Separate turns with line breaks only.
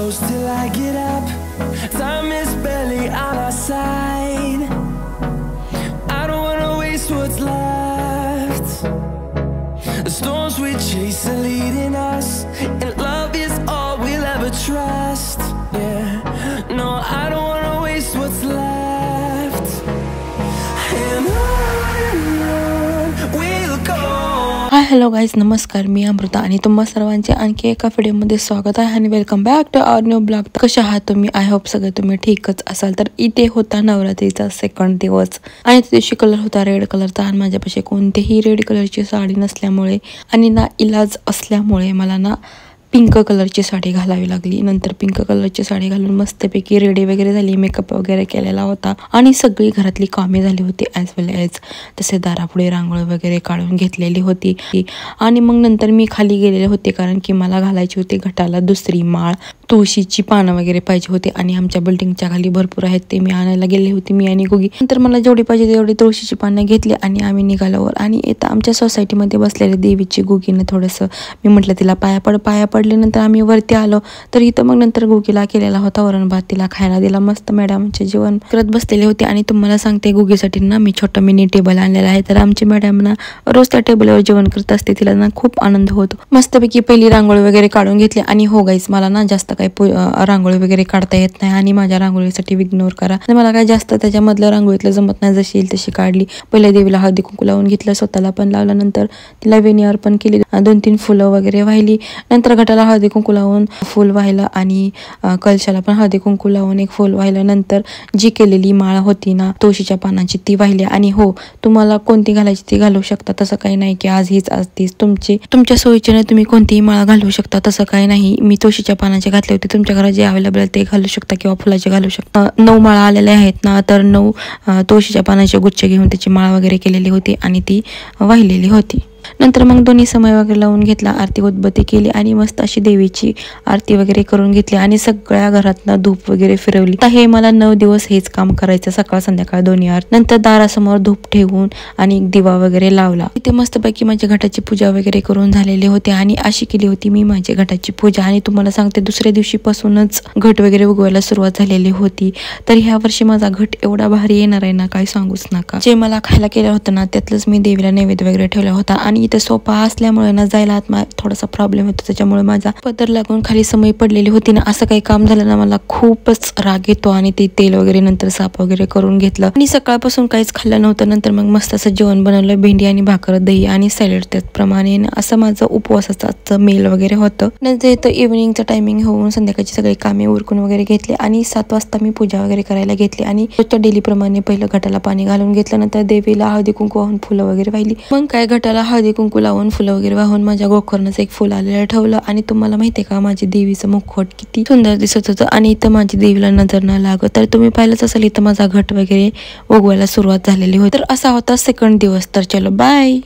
close till I get up. Time is barely on our side. I don't wanna waste what's left. The storms we chase are leading us, and love is all we'll ever trust. Yeah, no, I don't wanna waste what's left. And on we'll go.
Hi hello guys, नमस्कार. मी अमृता आणि तुम्हा सर्वांचे आणखी एका व्हिडिओमध्ये स्वागत आहे आणि welcome back to our new blog. कशा आहात तुम्ही? आय होप सगळे तुम्ही ठीकच असाल. तर इथे होता नवरात्रीचा सेकंड दिवस आणि त्या दिवशी कलर होता रेड कलरचा आणि माझ्यापाशी कोणतीही रेड कलरची साडी नसल्यामुळे आणि ना इलाज असल्यामुळे मला ना पिंक कलरची साडी घालावी लागली. नंतर पिंक कलरची साडी घालून मस्तपैकी रेडी वगैरे झाली, मेकअप वगैरे केलेला होता आणि सगळी घरातली कामे झाली होती ॲज वेल ॲज तसे दारापुढे रांगोळी वगैरे काढून घेतलेली होती. आणि मग नंतर मी खाली गेलेले होते कारण की मला घालायची होती घटाला दुसरी माळ, तुळशीची पानं वगैरे पाहिजे होते आणि आमच्या बिल्डिंगच्या खाली भरपूर आहेत, ते मी आणायला गेले होते मी आणि गुगी. नंतर मला जेवढी पाहिजे तेवढी तुळशीची पानं घेतली आणि आम्ही निघाल्यावर आणि येतं आमच्या सोसायटीमध्ये बसलेल्या देवीची गुगीनं थोडंसं मी म्हटलं तिला पाया पडल्यानंतर आम्ही वरती आलो. तर इथं मग नंतर गुगीला केलेला होता वरण भात, तिला खायला दिला. मस्त मॅडमचे जेवण करत बसलेले होते आणि तुम्हाला सांगते गुगीसाठी ना मी छोटं मिनी टेबल आणलेला आहे. तर आमची मॅडम ना रोज त्या टेबलवर जेवण करत असते, तिला ना खूप आनंद होतो. मस्तपैकी पहिली रांगोळी वगैरे काढून घेतली आणि हो गाईस, मला ना जास्त काही रांगोळी वगैरे काढता येत नाही आणि माझ्या रांगोळीसाठी इग्नोर करा. मला काय जास्त त्याच्यामधलं रांगोळीतलं जमत नाही, जशी येईल तशी काढली. पहिल्या देवीला हळदी कुंकू लावून घेतलं, स्वतःला पण लावलं. नंतर तिला वेणी अर्पण केली, 2-3 फुलं वगैरे वाहिली. नंतर घटाला हळदी कुंकू लावून फुल वाहिलं आणि कलशाला पण हळदी कुंकू लावून एक फुल वाहिलं. नंतर जी केलेली माळ होती ना तुळशीच्या पानाची ती वाहिली. आणि हो, तुम्हाला कोणती घालायची ती घालू शकता, तसं काही नाही की आज हीच आज तीच. तुमच्या सोयीच्याने तुम्ही कोणतीही माळ घालू शकता, तसं काही नाही. मी तुळशीच्या पानाचे घातले होते, तुमच्या घरात जे अवेलेबल आहे ते घालू शकता किंवा फुलाचे घालू शकता. 9 माळा आलेल्या आहेत ना, तर 9 तुळशीच्या पानाचे गुच्छ घेऊन त्याची माळ वगैरे केलेली होती आणि ती वाहिलेली होती. नंतर मग दोन्ही समय वगैरे लावून घेतला, आरती उदबत्ती केली आणि मस्त अशी देवीची आरती वगैरे करून घेतली आणि सगळ्या घरातनं धूप वगैरे फिरवली. तर हे मला 9 दिवस हेच काम करायचं, सकाळ संध्याकाळ दोन्ही आरती. नंतर दारासमोर धूप ठेवून आणि एक दिवा वगैरे लावला. इथे मस्तपैकी माझ्या घटाची पूजा वगैरे करून झालेली होती आणि अशी केली होती मी माझी घटाची पूजा. आणि तुम्हाला सांगते दुसऱ्या दिवशीपासूनच घट वगैरे उगवायला सुरुवात झालेली होती. तर ह्या वर्षी माझा घट एवढा भारी येणार आहे ना, काय सांगूच नका. जे मला खायला केलं होतं ना त्यातलंच मी देवीला नैवेद्य वगैरे ठेवला होता. आणि इथे सोपा असल्यामुळे ना जायला आत थोडासा प्रॉब्लेम होतो, त्याच्यामुळे माझा पदर लागून खाली समय पडलेली होती ना. असं काही काम झालं ना मला खूपच राग येतो आणि ते तेल वगैरे नंतर साफ वगैरे करून घेतलं आणि सकाळपासून काहीच खाल्लं नव्हतं. नंतर मग मस्त असं जेवण बनवलं, भेंडी आणि भाकर, दही आणि सॅलड. त्याचप्रमाणे असं माझं उपवासाचं मेल वगैरे होतं. नंतर इथं इव्हनिंगचं टायमिंग होऊन संध्याकाळची सगळी कामे उरकून वगैरे घेतली आणि 7 वाजता मी पूजा वगैरे करायला घेतली आणि रोजच्या डेली प्रमाणे पहिलं घटाला पाणी घालून घेतलं. नंतर देवीला हळदी कुंकू वाहून फुलं वगैरे वाहिली. मग काय घटाला हळदी कुंकू लावून फुलं वगैरे वाहून माझ्या गोखरनंच एक फुल आलेलं ठेवलं. आणि तुम्हाला माहितीये का माझी देवीचं मुखवट किती सुंदर दिसत होतं आणि इथं माझी देवीला नजर न लागत. तर तुम्ही पाहिलंच असेल इथं माझा घट वगैरे उगवायला सुरुवात झालेली होती. तर असा होता सेकंड दिवस. तर चलो बाय.